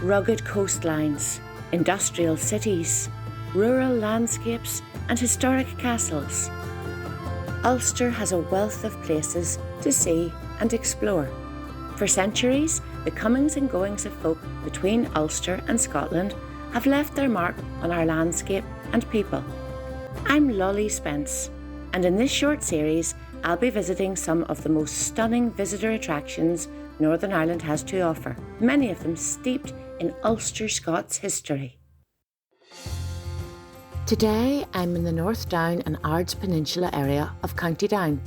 rugged coastlines, industrial cities, rural landscapes and historic castles. Ulster has a wealth of places to see and explore. For centuries, the comings and goings of folk between Ulster and Scotland have left their mark on our landscape and people. I'm Lolly Spence, and in this short series, I'll be visiting some of the most stunning visitor attractions Northern Ireland has to offer, many of them steeped in Ulster-Scots history. Today, I'm in the North Down and Ards Peninsula area of County Down,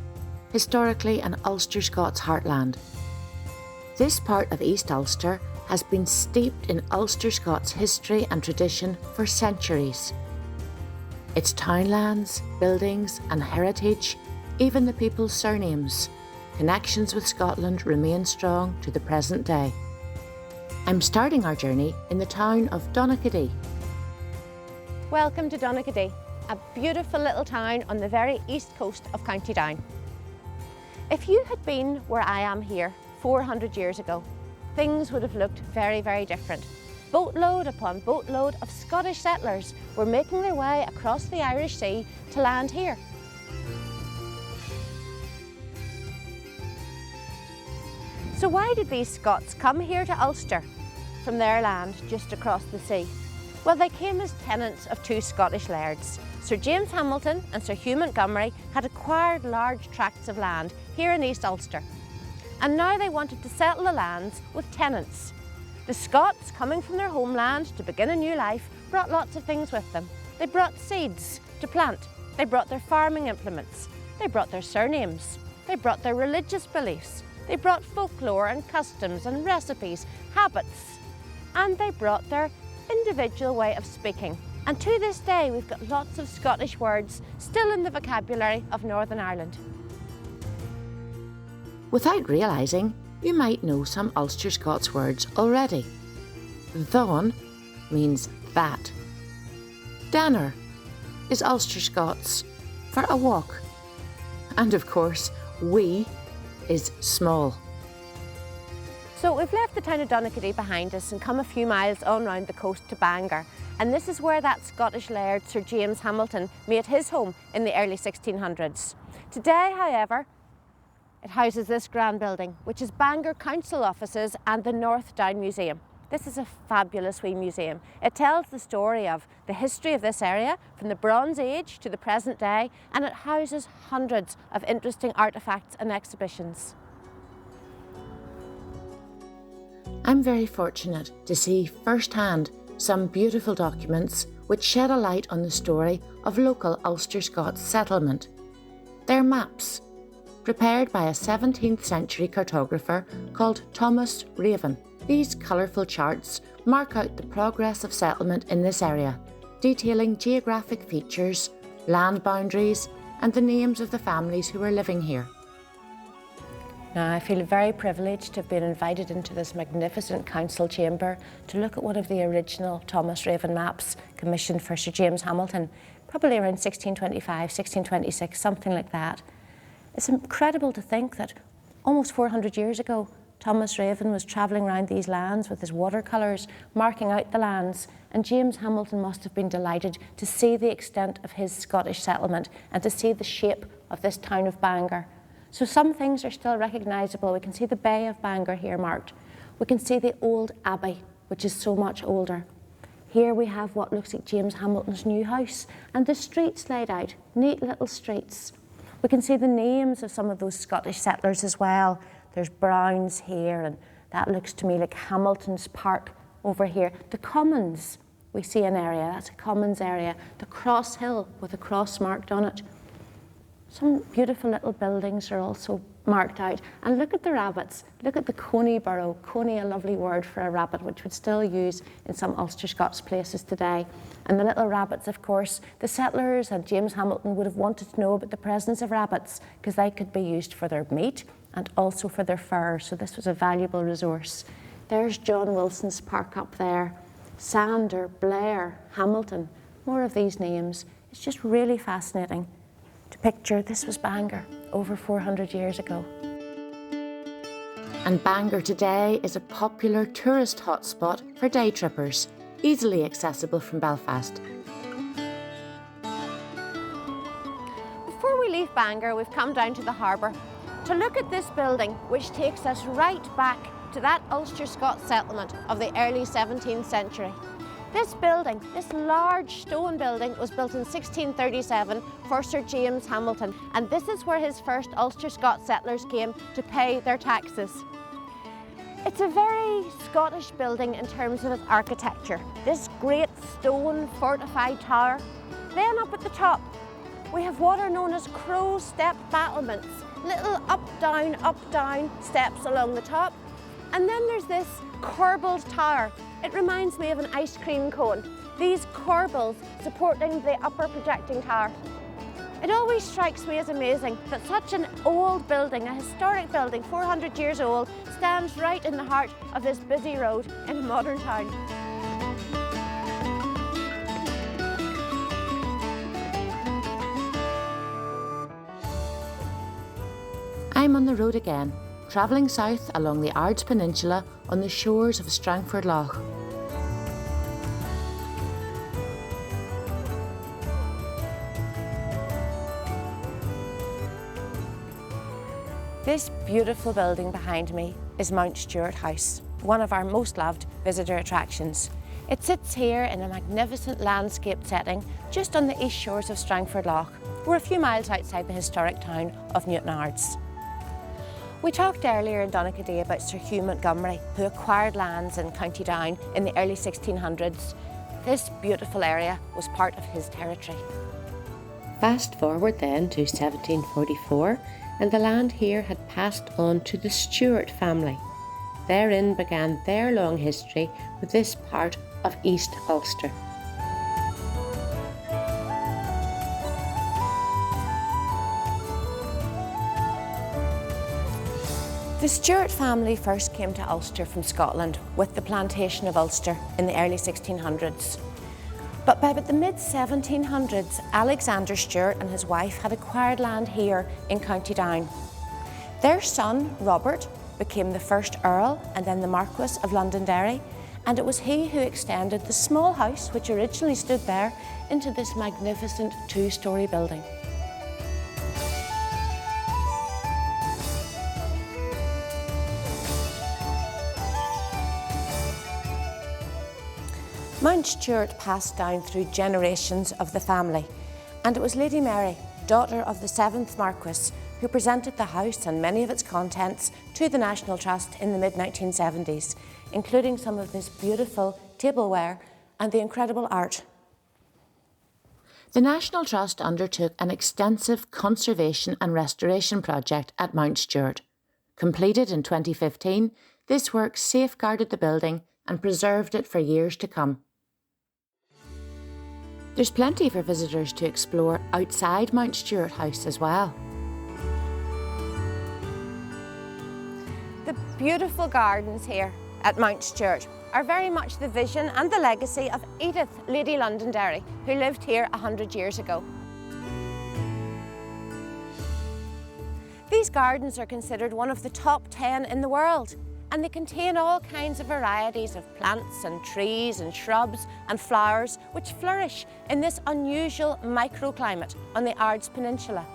historically an Ulster-Scots heartland. This part of East Ulster has been steeped in Ulster-Scots history and tradition for centuries. Its townlands, buildings and heritage, even the people's surnames, connections with Scotland remain strong to the present day. I'm starting our journey in the town of Donaghadee. Welcome to Donaghadee, a beautiful little town on the very east coast of County Down. If you had been where I am here 400 years ago, things would have looked very, very different. Boatload upon boatload of Scottish settlers were making their way across the Irish Sea to land here. So why did these Scots come here to Ulster from their land just across the sea? Well, they came as tenants of two Scottish lairds. Sir James Hamilton and Sir Hugh Montgomery had acquired large tracts of land here in East Ulster, and now they wanted to settle the lands with tenants. The Scots, coming from their homeland to begin a new life, brought lots of things with them. They brought seeds to plant, they brought their farming implements, they brought their surnames, they brought their religious beliefs, they brought folklore and customs and recipes, habits, and they brought their individual way of speaking. And to this day, we've got lots of Scottish words still in the vocabulary of Northern Ireland. Without realising, you might know some Ulster-Scots words already. Thon means that. Danner is Ulster-Scots for a walk. And of course, wee is small. So we've left the town of Donaghadee behind us and come a few miles on round the coast to Bangor. And this is where that Scottish laird, Sir James Hamilton, made his home in the early 1600s. Today, however, it houses this grand building, which is Bangor Council offices and the North Down Museum. This is a fabulous wee museum. It tells the story of the history of this area from the Bronze Age to the present day, and it houses hundreds of interesting artefacts and exhibitions. I'm very fortunate to see firsthand some beautiful documents which shed a light on the story of local Ulster-Scots settlement. They're maps, prepared by a 17th century cartographer called Thomas Raven. These colourful charts mark out the progress of settlement in this area, detailing geographic features, land boundaries and the names of the families who were living here. Now, I feel very privileged to have been invited into this magnificent council chamber to look at one of the original Thomas Raven maps commissioned for Sir James Hamilton, probably around 1625, 1626, something like that. It's incredible to think that almost 400 years ago, Thomas Raven was travelling around these lands with his watercolours, marking out the lands, and James Hamilton must have been delighted to see the extent of his Scottish settlement and to see the shape of this town of Bangor. So some things are still recognisable. We can see the Bay of Bangor here marked. We can see the old abbey, which is so much older. Here we have what looks like James Hamilton's new house and the streets laid out, neat little streets. We can see the names of some of those Scottish settlers as well. There's Browns here, and that looks to me like Hamilton's Park over here. The Commons, we see an area, that's a Commons area. The Cross Hill with a cross marked on it. Some beautiful little buildings are also marked out. And look at the rabbits. Look at the coney burrow. Coney, a lovely word for a rabbit, which would still use in some Ulster-Scots places today. And the little rabbits, of course, the settlers and James Hamilton would have wanted to know about the presence of rabbits because they could be used for their meat and also for their fur. So this was a valuable resource. There's John Wilson's Park up there. Sander, Blair, Hamilton, more of these names. It's just really fascinating to picture this was Bangor over 400 years ago. and Bangor today is a popular tourist hotspot for day trippers, easily accessible from Belfast. Before we leave Bangor, we've come down to the harbour to look at this building, which takes us right back to that Ulster-Scots settlement of the early 17th century. This building, this large stone building, was built in 1637 for Sir James Hamilton, and this is where his first Ulster-Scots settlers came to pay their taxes. It's a very Scottish building in terms of its architecture. This great stone fortified tower. Then up at the top, we have what are known as crow step battlements, little up, down steps along the top. And then there's this corbelled tower. It reminds me of an ice cream cone. These corbels supporting the upper projecting tower. It always strikes me as amazing that such an old building, a historic building, 400 years old, stands right in the heart of this busy road in a modern town. I'm on the road again, travelling south along the Ards Peninsula on the shores of Strangford Lough. This beautiful building behind me is Mount Stuart House, one of our most loved visitor attractions. It sits here in a magnificent landscape setting just on the east shores of Strangford Lough. We're a few miles outside the historic town of Newtownards. We talked earlier in Donaghadee about Sir Hugh Montgomery, who acquired lands in County Down in the early 1600s. This beautiful area was part of his territory. Fast forward then to 1744, and the land here had passed on to the Stuart family. Therein began their long history with this part of East Ulster. The Stuart family first came to Ulster from Scotland with the plantation of Ulster in the early 1600s. But by about the mid-1700s, Alexander Stuart and his wife had acquired land here in County Down. Their son, Robert, became the first Earl and then the Marquess of Londonderry, and it was he who extended the small house, which originally stood there, into this magnificent two-storey building. Mount Stuart passed down through generations of the family, and it was Lady Mary, daughter of the 7th Marquess, who presented the house and many of its contents to the National Trust in the mid-1970s, including some of this beautiful tableware and the incredible art. The National Trust undertook an extensive conservation and restoration project at Mount Stuart. Completed in 2015, this work safeguarded the building and preserved it for years to come. There's plenty for visitors to explore outside Mount Stuart House as well. The beautiful gardens here at Mount Stuart are very much the vision and the legacy of Edith, Lady Londonderry, who lived here 100 years ago. These gardens are considered one of the top 10 in the world, and they contain all kinds of varieties of plants and trees and shrubs and flowers which flourish in this unusual microclimate on the Ards Peninsula.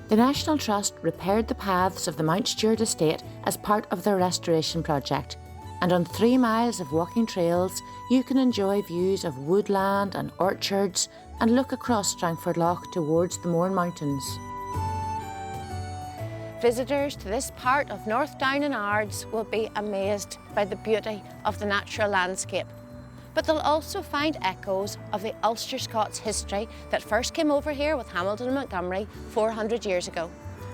The National Trust repaired the paths of the Mount Stuart estate as part of their restoration project, and on 3 miles of walking trails you can enjoy views of woodland and orchards and look across Strangford Lough towards the Mourne Mountains. Visitors to this part of North Down and Ards will be amazed by the beauty of the natural landscape. But they'll also find echoes of the Ulster-Scots history that first came over here with Hamilton and Montgomery 400 years ago.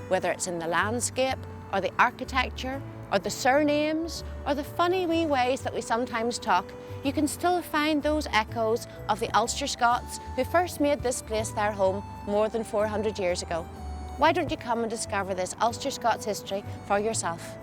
Whether it's in the landscape, or the architecture, or the surnames, or the funny wee ways that we sometimes talk, you can still find those echoes of the Ulster-Scots who first made this place their home more than 400 years ago. Why don't you come and discover this Ulster-Scots history for yourself?